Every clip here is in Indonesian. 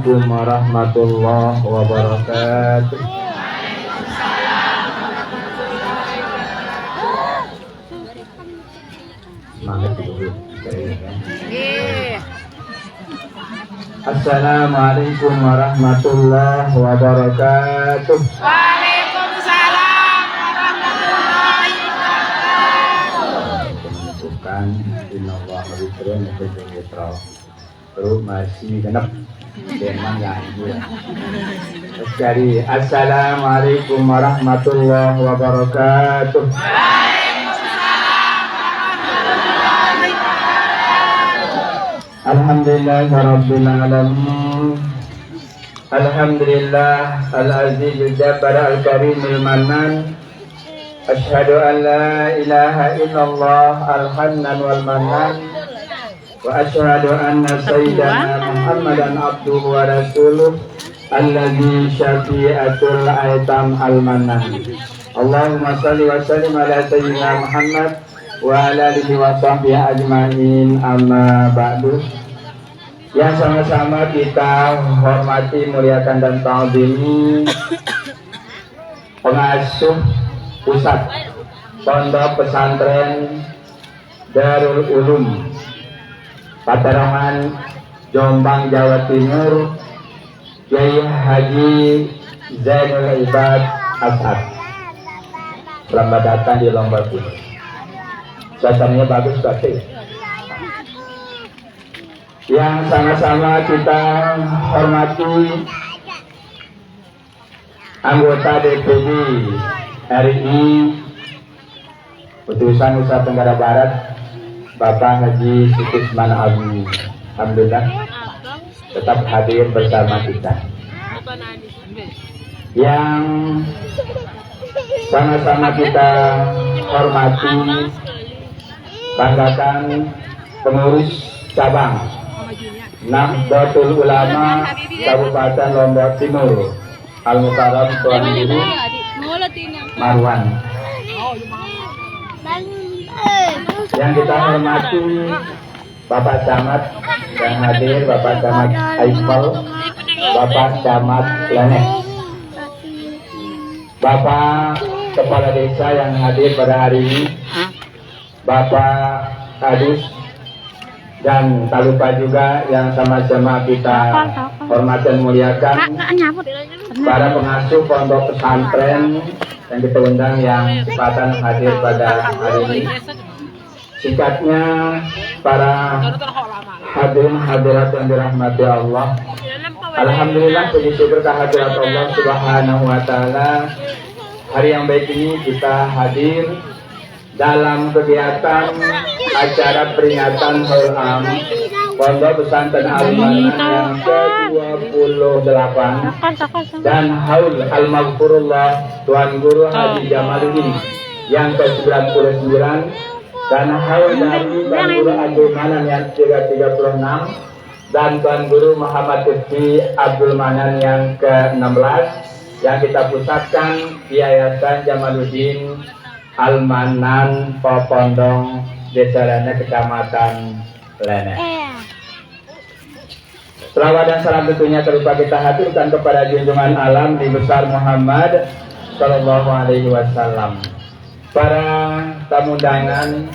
Assalamualaikum warahmatullahi wabarakatuh. Assalamualaikum warahmatullahi wabarakatuh. Waalaikumsalam warahmatullahi wabarakatuh. Bukan innallaha witrun witra. Terus masih genep memang ganjil. Sekali assalamualaikum warahmatullahi wabarakatuh. Alhamdulillah Rabbil Alamin. Alhamdulillah Al-Aziz Al-Jabbar Al-Karim Al-Mannan. Ashhadu an la ilaha illallah Al-Hannan Wal-Mannan. Wa ashhadu anna Sayyidana Muhammadan abduhu wa rasuluh alladzi syafi'atul aitam al-mannan. Allahumma salli wa sallim ala Sayyidina Muhammad wa ala alihi wa sahbihi ajma'in, amma ba'du. Yang sama-sama kita hormati, muliakan dan ta'zimi pengasuh pusat Pondok Pesantren Darul Ulum Patarongan, Jombang, Jawa Timur, Kiai Haji Zainul Ibad As'ad. Selamat datang di Lombok ini. Suasananya bagus sekali. Yang sama-sama kita hormati anggota DPD RI Utusan Nusa Tenggara Barat, Bapak Haji Sutisman Abi. Alhamdulillah tetap hadir bersama kita. Yang sama-sama kita hormati, banggakan pengurus cabang Nahdlatul Ulama Kabupaten Lombok Timur, Al-Mukarram Tuan Guru Marwan. Yang kita hormati Bapak Camat yang hadir, Bapak Camat Aifal, Bapak Camat Lenek, Bapak Kepala Desa yang hadir pada hari ini, Bapak Kadus, dan tak lupa juga yang sama-sama kita hormati dan muliakan para pengasuh pondok pesantren yang kita undang yang kesempatan hadir pada hari ini. Singkatnya, para hadirin hadirat yang dirahmati Allah, alhamdulillah puji syukur kehadirat Allah Subhanahu wa taala. Hari yang baik ini kita hadir dalam kegiatan acara peringatan Haul Am Pondok Pesantren Al-Mannan yang ke-28 dan Haul Al-Maghfurullah Tuan Guru Haji Jamaluddin yang ke-99 dan Haul dari Tuan Guru Abdul Manan yang ke-36 dan Tuan Guru Muhammad Lutfi Abdul Manan yang ke-16 yang kita pusatkan di Yayasan Jamaluddin Al-Mannan Popondong Desa Lenek, Kecamatan Lenek. Selawat dan salam tentunya terlupa kita haturkan kepada junjungan alam Nabi besar Muhammad Sallallahu Alaihi Wasallam. Para tamu undangan,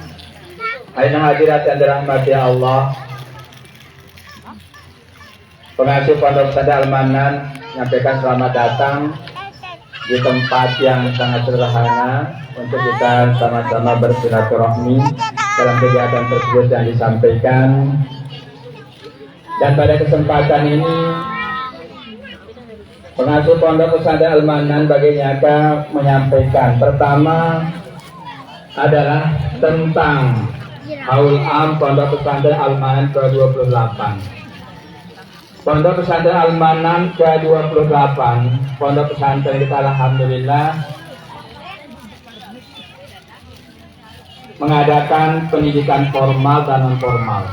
hadirin hadirat yang dirahmati Allah, pengasuh Pondok Pesantren Al-Mannan menyampaikan selamat datang di tempat yang sangat sederhana untuk kita sama-sama bersilaturahmi dalam kegiatan tersebut yang disampaikan. Dan pada kesempatan ini pengasuh Pondok Pesantren Al-Mannan baginya menyampaikan pertama adalah tentang Haul Am Pondok Pesantren Al-Mannan ke-28. Pondok Pesantren Al-Mannan ke-28, pondok pesantren kita alhamdulillah mengadakan pendidikan formal dan non formal.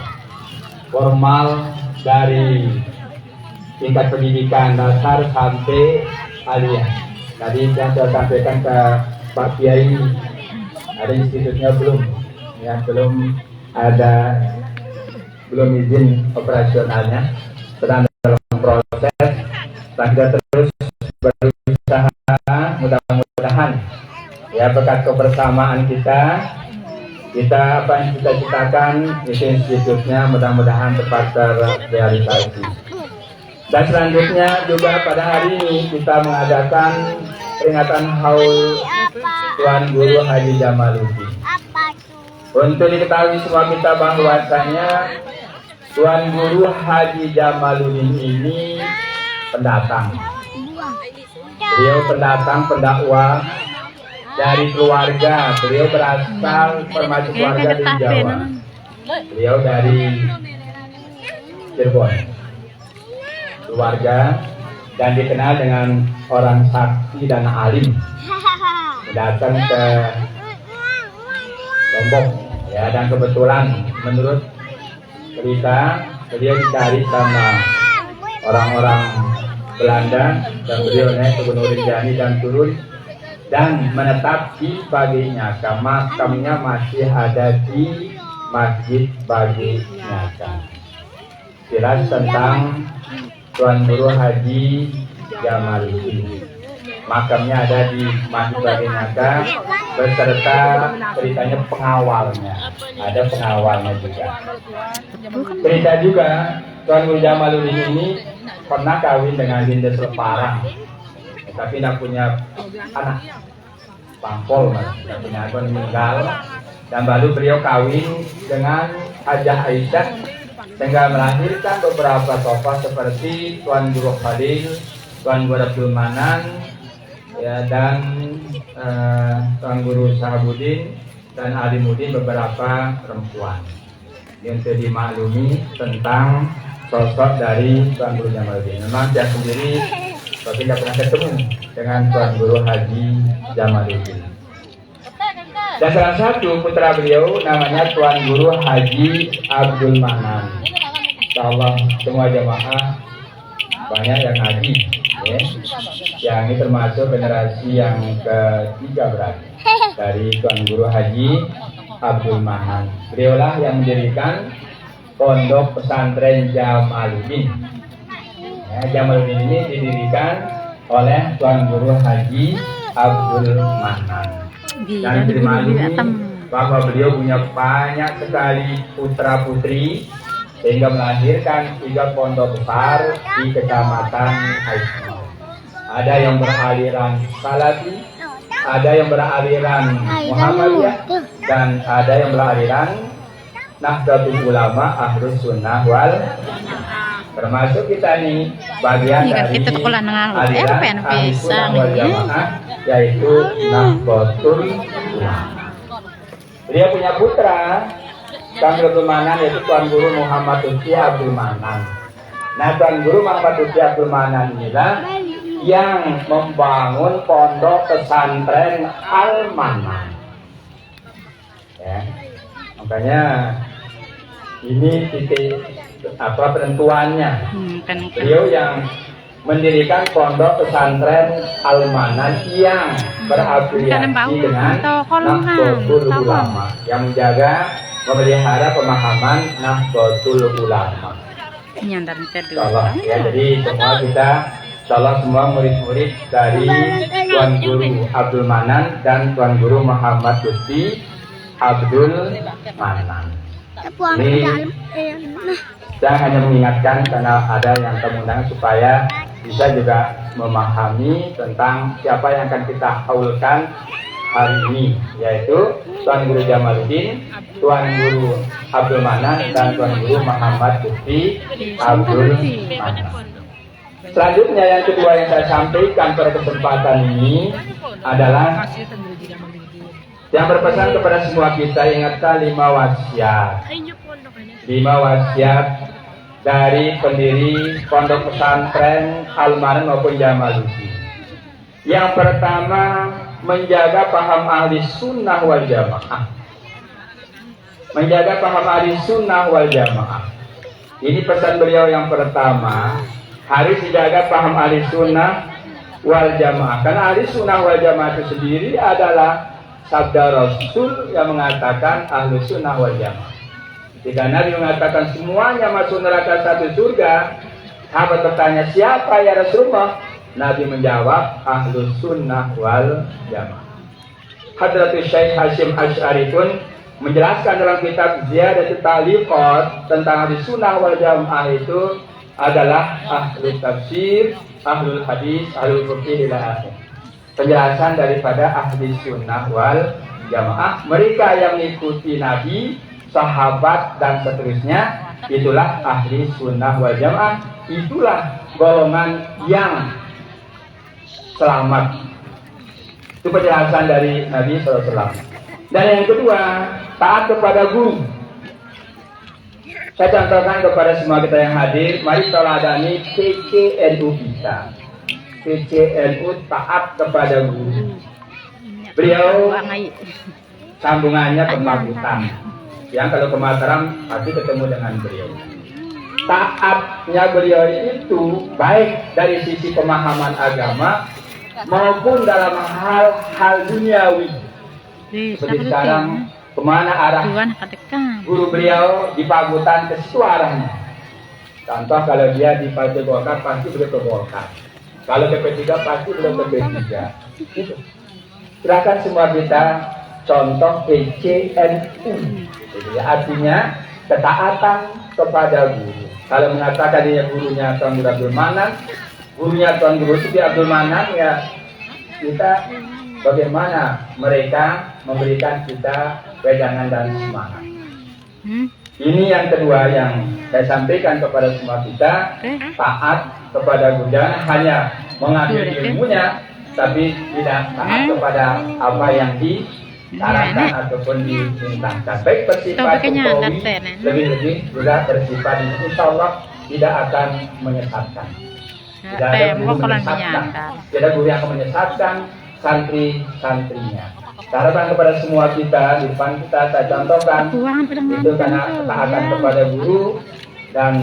Formal dari tingkat pendidikan dasar sampai aliyah. Tadi yang saya sampaikan ke Pak Kiai, ada institutnya belum, ya belum izin operasionalnya, sedang dalam proses. kita terus berusaha, mudah-mudahan ya berkat kebersamaan kita apa yang kita ciptakan institusinya mudah-mudahan tepat terrealisasi. Dan selanjutnya juga pada hari ini kita mengadakan peringatan haul Tuan Guru Haji Jamaluddin. Untuk diketahui semua kita bahwasanya Tuan Guru Haji Jamaluddin ini pendatang. Beliau pendatang pendakwah dari keluarga. Beliau berasal termasuk keluarga di Jawa. Beliau dari Cirebon. Keluarga dan dikenal dengan orang sakti dan alim. Datang ke Lombok ya, dan kebetulan menurut cerita beliau dicari sama orang-orang Belanda dan beliau naik ke Gunung Rinjani dan turun dan menetap di Bagi Nyaka. Makamnya masih ada di Masjid Bagi Nyaka. Jelas tentang Tuan Guru Haji Jamaluddin. Makamnya ada di Masjid Bagi Nyaka beserta ceritanya pengawalnya. Ada pengawalnya juga. Cerita juga Tuan Guru Jamaluddin ini pernah kawin dengan Dinda Seleparang, tapi tidak punya anak. Pangpol tidak punya anak, meninggal. Dan baru beliau kawin dengan Hajah Aisyah sehingga melahirkan beberapa tokoh seperti Tuan Guru Khalil, Tuan Guru Abdul Manan, ya, dan Tuan Guru Sahabuddin dan Alimuddin, beberapa perempuan. Yang untuk dimaklumi tentang sosok dari Tuan Guru Jamaluddin. Memang dia sendiri tapi tidak pernah ketemu dengan Tuan Guru Haji Jamaluddin. Dan salah satu putra beliau namanya Tuan Guru Haji Abdul Manan. Insyaallah semua jamaah banyak yang ngaji, ya. Yang ini termasuk generasi yang ketiga berarti dari Tuan Guru Haji Abdul Manan. Beliaulah yang mendirikan Pondok Pesantren Jamaluddin. Ya, Jamaluddin ini didirikan oleh Tuan Guru Haji Abdul Manan. Dan dimaklumi bahwa beliau punya banyak sekali putra putri sehingga melahirkan 3 pondok besar di Kecamatan Haisma. Ada yang beraliran Salafi, ada yang beraliran Muhammadiyah, dan ada yang beraliran Nahdlatul Ulama Ahlus Sunnah wal. Termasuk kita ini bagian dari aliran Ahlus Sunnah wal Jamaah, yaitu Nahdlatul Ulama. Beliau punya putra Tuan Abdul Manan, yaitu Tuan Guru Muhammad Lutfi Abdul Manan. Nah, Tuan Guru Muhammad Lutfi Abdul Manan inilah yang membangun pondok pesantren Al-Manan. Ya, makanya ini titik penentuannya. Beliau yang mendirikan pondok pesantren Al-Manan yang berafiliasi dengan Nahdlatul Ulama, yang menjaga memelihara pemahaman Nahdlatul Ulama. Insyaallah ya, jadi semua kita insyaallah semua murid-murid dari Tuan Guru Abdul Manan dan Tuan Guru Muhammad Lutfi Abdul Manan. Ini saya hanya mengingatkan karena ada yang kemudian supaya bisa juga memahami tentang siapa yang akan kita haulkan hari ini, yaitu Tuan Guru Jamaluddin, Tuan Guru Abdul Manan, dan Tuan Guru Muhammad Lutfi Abdul Manan. Selanjutnya yang kedua yang saya sampaikan pada kesempatan ini adalah yang berpesan kepada semua kita, ingatkan 5 wasiat. 5 wasiat dari pendiri Pondok Pesantren Al-Manan maupun Jamaluddin. Yang pertama, menjaga paham ahli sunnah wal jamaah. Menjaga paham ahli sunnah wal jamaah. Ini pesan beliau yang pertama, harus dijaga paham ahli sunnah wal jamaah. Karena ahli sunnah wal jamaah itu sendiri adalah sabda Rasul yang mengatakan ahli sunnah wal jamaah. Ketika Nabi mengatakan semuanya masuk neraka satu surga, Sahabat bertanya, siapa ya Rasulullah? Nabi menjawab, Ahlus Sunnah wal Jamaah. Hadratus Syekh Hasyim Asy'ari pun menjelaskan dalam kitab Ziyadatut Ta'liqat tentang Ahlus Sunnah wal Jamaah itu adalah Ahlul Tafsir, Ahlul Hadis, Ahlul Fiqh ila akhir. Penjelasan daripada Ahli Sunnah wal Jamaah, mereka yang mengikuti Nabi, sahabat dan seterusnya, itulah Ahli Sunnah wal Jamaah. Itulah golongan yang selamat. Itu penjelasan dari Nabi SAW. Dan yang kedua, taat kepada guru. Saya contohkan kepada semua kita yang hadir, mari teladani PCNU kita. PCNU taat kepada guru. Beliau sambungannya ke Pakutan. Yang kalau ke Mataram pasti ketemu dengan beliau. Taatnya beliau itu baik dari sisi pemahaman agama maupun dalam hal duniawi. Seperti sekarang kemana arah guru beliau di Pakutan, ke situ arahnya. Contoh kalau dia di Partai Golkar pasti beliau ke Golkar. Kalau ke P3 pasti beliau ke P3. Itu. Silakan semua kita contoh PCNU. Jadi artinya ketaatan kepada guru. Kalau mengatakan dia gurunya Tuan Guru Abdul Manan, gurunya Tuan Guru Siti Abdul Manan, ya kita bagaimana mereka memberikan kita wejangan dan semangat. Ini yang kedua yang saya sampaikan kepada semua kita, taat kepada guru. Jangan hanya mengambil ilmunya, tapi tidak taat kepada apa yang disarankan ataupun diperintahkan. Baik bersifat Jokowi, lebih-lebih juga bersifat ini, insya Allah tidak akan menyesatkan. Tidak ada guru menyesatkan. Tidak ada guru yang akan menyesatkan santri-santrinya. Harapan kepada semua kita, di depan kita saya contohkan itu karena ketaatan kepada guru, dan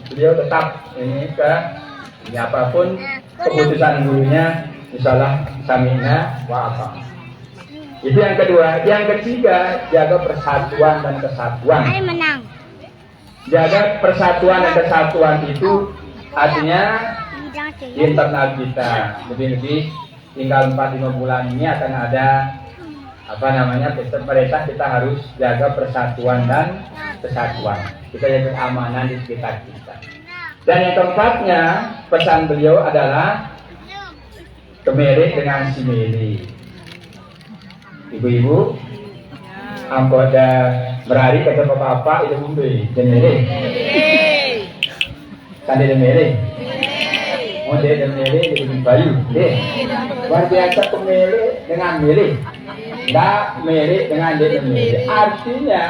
beliau tetap ini ke apapun keputusan gurunya, insyaallah samina wa apa. Itu yang kedua. Yang ketiga, jaga persatuan dan kesatuan. Jaga persatuan dan kesatuan itu artinya internal kita. Lebih-lebih tinggal 4-5 bulan ini akan ada perintah kita harus jaga persatuan dan kesatuan. Kita jaga keamanan di sekitar kita. Dan yang keempatnya, pesan beliau adalah kemere dengan si mele. Ibu-ibu, ampoda berari kata bapak-bapak itu mumbai, demere. Kan dia demere. Oh dia demere jadi bayu. Luar biasa kemere dengan mele. Tidak mele dengan dia mele. Artinya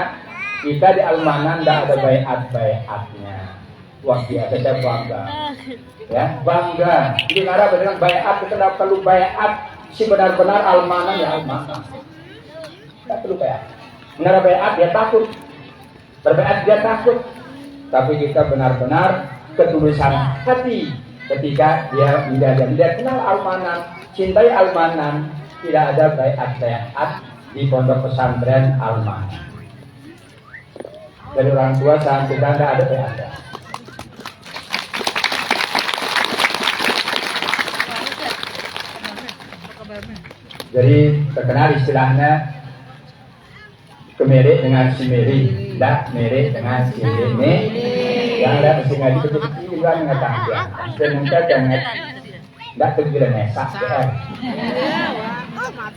kita di Almanan tidak ada bayat-bayatnya. Wah biasa saya bangga. Ya bangga. Di Arab dengan bayat kita tidak perlu bayat. Si benar-benar Almanan ya Almanan. Tidak perlu bayat. Benar bayat dia takut. Berbayat dia takut. Tapi kita benar-benar ketulusan hati ketika dia menjadi dia kenal Almanan, cintai Almanan. Tidak ada bayat-bayat di pondok pesantren Almanan. Dari orang tua sampai tidak ada bayat. Jadi terkenal istilahnya kemere dengan si meri, tidak mere dengan si meri. Yang ada mesti ngaji betul-betul juga mengatakan dan mungkin jangan tidak terkira nesak.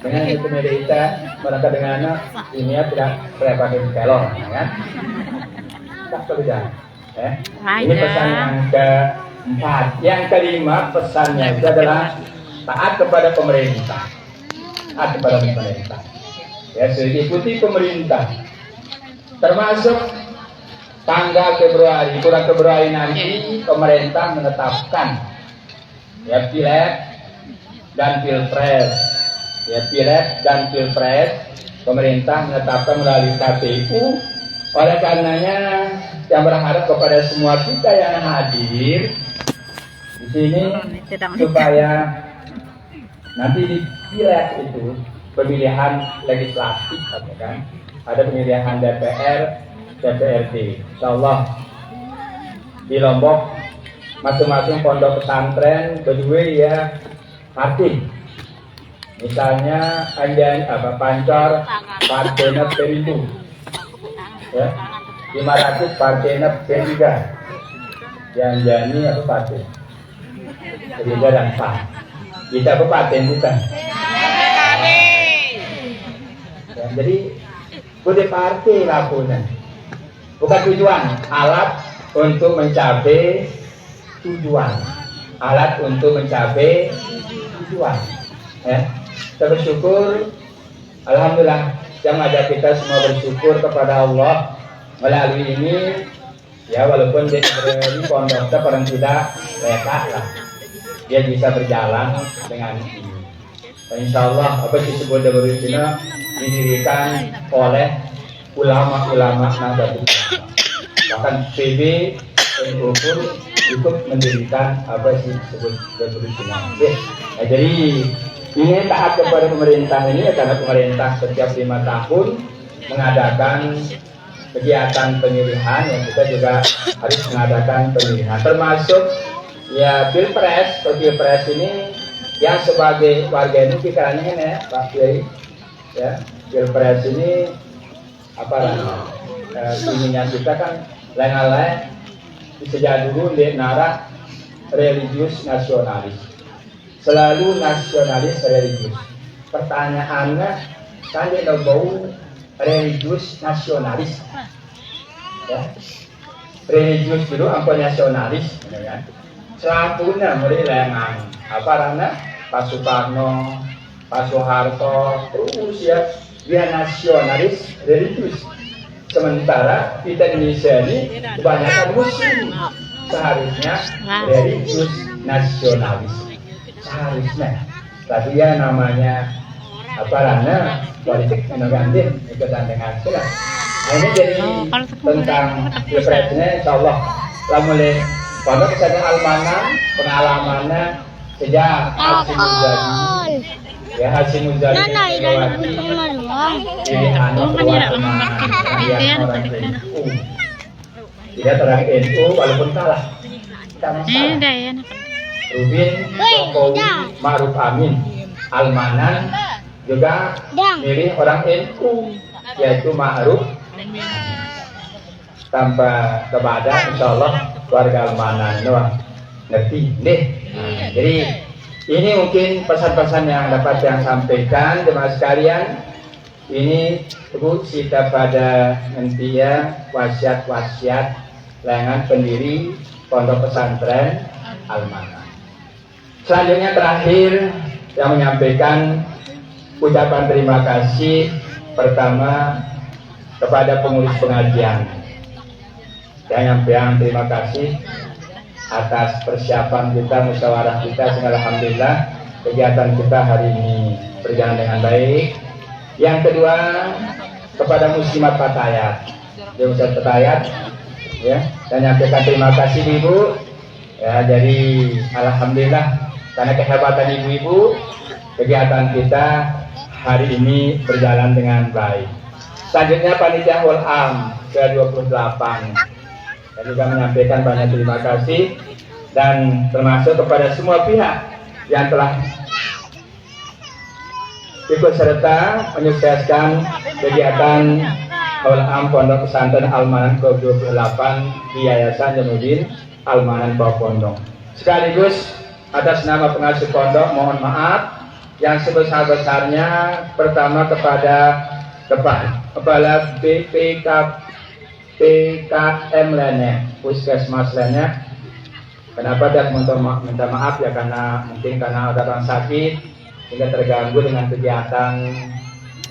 Dengan itu meri kita mereka dengan ini tidak pakai kelor, kan? Tak perlu jangan. Ini pesan yang keempat. Yang kelima pesannya itu adalah taat kepada pemerintah. Taat kepada pemerintah. Ya, ikuti pemerintah. Termasuk tanggal bulan Februari nanti pemerintah menetapkan ya pileg dan pilpres. Ya pileg dan pilpres pemerintah menetapkan melalui KPU. Oleh karenanya yang berharap kepada semua kita yang hadir di sini supaya nanti di pileg itu pemilihan legislatif, kan? Ada pemilihan DPR, DPRD. Insyaallah di Lombok masing-masing pondok pesantren berdua ya parti. Misalnya anjan pancor partena seribu, ya 500 partena P3, yang jani parti, jadi dan pak. Kita paten bukan. Ya, jadi bude parti lakukan, bukan tujuan, alat untuk mencapai tujuan, alat untuk mencapai tujuan. Ya, kita bersyukur, alhamdulillah, yang ada kita semua bersyukur kepada Allah melalui ini. Ya walaupun di pondoknya paling tidak lekat lah, dia bisa berjalan dengan ini. Dan insya Allah apa disebut dari sini didirikan oleh ulama-ulama Nahdlatul Ulama. Bahkan PB NU pun ikut mendirikan apa sih disebut dari sini. Nah, jadi ini taat kepada pemerintah ini karena pemerintah setiap 5 tahun mengadakan kegiatan pemilihan, yang kita juga harus mengadakan pemilihan, termasuk ya pilpres. Pilpres ini yang sebagai warga ini pikirannya ini ya Pak Kiai, ya pilpres ini apa ininya kita kan lain-lain sejak dulu di nara religius nasionalis, selalu nasionalis religius. Pertanyaannya kan dia bau religius nasionalis, ya religius dulu apa nasionalis, ya. Selakunya mulai lengan apa rana Pak Soekarno, Pak Soeharto, terus ya dia nasionalis religius. Sementara kita Indonesia ini kebanyakan muslim, seharusnya religius nasionalis seharusnya. Tapi ya namanya apa rana politik ganti ikutan dengan sila. Nah, ini jadi tentang pilpresnya, insya Allah lah mulai pondok pesantren Al-Manan pengalamannya sejak Hasyim Muzadi, ya Hasyim Muzadi melewati pilihan yang orang NU, tidak terang NU walaupun kalah kita masalah. Rubin Jokowi Ma'ruf Amin Al-Manan juga milih orang NU yaitu Ma'ruf tanpa kepada insya Allah keluarga Al-Manan ngerti deh. Nah, jadi ini mungkin pesan-pesan yang dapat yang sampaikan jemaah sekalian. Ini Ibu kita pada nanti ya wasiat-wasiat lengan pendiri pondok pesantren Al-Manan. Selanjutnya terakhir yang menyampaikan ucapan terima kasih pertama kepada pengurus pengajian. Saya nyampaikan terima kasih atas persiapan kita, musyawarah kita, sehingga alhamdulillah kegiatan kita hari ini berjalan dengan baik. Yang kedua kepada Muslimat Patayat, Muslimat Patayat, ya, dan nyampaikan terima kasih Ibu. Ya, jadi alhamdulillah karena kehebatan ibu-ibu kegiatan kita hari ini berjalan dengan baik. Selanjutnya panitia Wal-Am ke-28 saya juga menyampaikan banyak terima kasih dan termasuk kepada semua pihak yang telah ikut serta menyukseskan kegiatan Wal-Am Pondok Pesantren Al-Manan ke-28 di Yayasan Jainuddin Al-Manan Pondok. Sekaligus atas nama pengasuh pondok mohon maaf yang sebesar-besarnya pertama kepada kepala PKM lainnya, puskesmas lainnya. Kenapa dia minta maaf ya karena mungkin karena ada orang sakit sehingga terganggu dengan kegiatan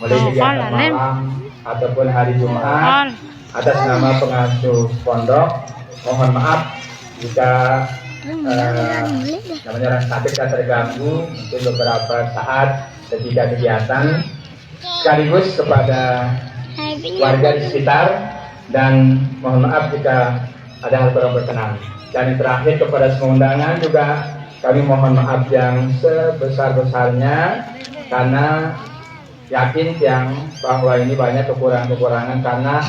mulai kegiatan malam ataupun hari Jumat. Atas nama pengasuh pondok mohon maaf jika namanya orang sakit kan terganggu mungkin beberapa saat ketika kegiatan, sekaligus kepada warga di sekitar dan mohon maaf jika ada hal kurang berkenan. Dan yang terakhir kepada semua undangan juga kami mohon maaf yang sebesar-besarnya karena yakin yang bahwa ini banyak kekurangan-kekurangan karena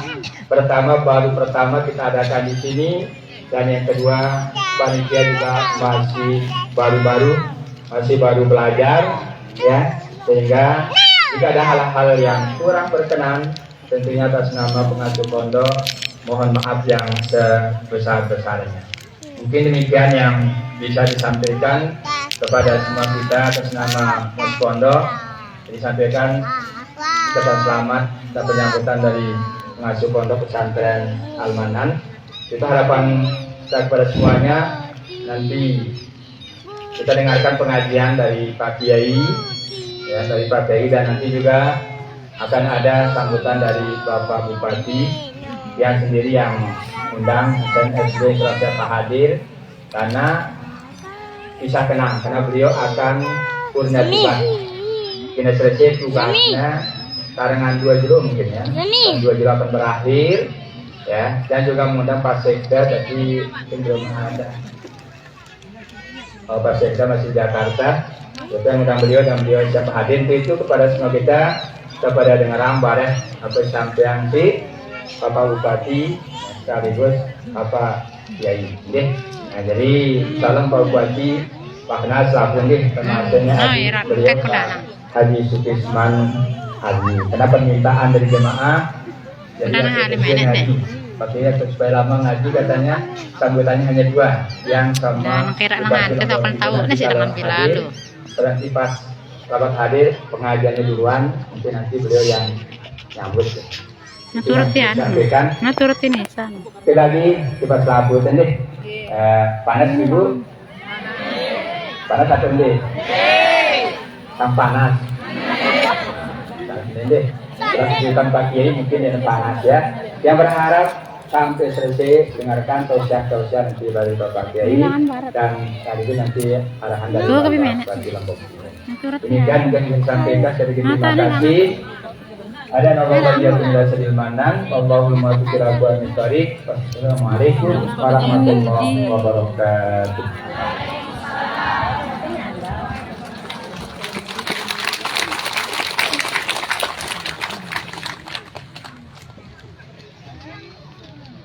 baru pertama kita adakan di sini, dan yang kedua panitia juga masih baru-baru, masih baru belajar, ya, sehingga jika ada hal-hal yang kurang berkenan, tentunya atas nama pengasuh pondok mohon maaf yang sebesar-besarnya. Mungkin demikian yang bisa disampaikan kepada semua kita atas nama Pos Pondok. Disampaikan kita selamat dan penyambutan dari pengasuh pondok pesantren Al-Manan. Itu harapan kita kepada semuanya. Nanti kita dengarkan pengajian dari Pak Kiai, ya, dari Pak Kiai, dan nanti juga akan ada sambutan dari Bapak Bupati yang sendiri yang undang, dan SD Surabaya hadir karena kisah kenang, karena beliau akan purna tugas. Kini selesai tugasnya karangan 2 juru mungkin ya, dan 2 juru akan berakhir, ya, dan juga mengundang Pak Sekda, jadi belum ada. Pak Sekda masih Jakarta, jadi mengundang beliau dan beliau siap hadir. Itu kepada semua kita, kepada dengaran bareh apa sampean si Bapak Bupati sekaligus Bapak Kiai. Nah, jadi salam Pak Bupati, Pak Kenas langsung termasuknya beliau Pak Haji Sukisman Haji. Karena permintaan dari jemaah, jadi haji. Pakai supaya lama ngaji katanya sambutannya hanya 2, yang sama berarti pas rapat hadir pengajiannya duluan, mungkin nanti beliau yang nyambut. Naturut ini sana. Sekali lagi kita selabutan deh. Panas ibu? Panas atau enggak? Sang panas. Deh. Bukan Pak Kiai mungkin yang panas ya. Yang berharap sampai selesai dengarkan tausiah nanti dari Bapak Kiai, dan kali ini nanti arahan dari Bapak di Lombok. Demikian yang ingin sampaikan, dari terima kasih. Ada nama bagian Bunda Sedilmanan. Allahumma bikirabuan misarik. Wassalamualaikum warahmatullahi wabarakatuh.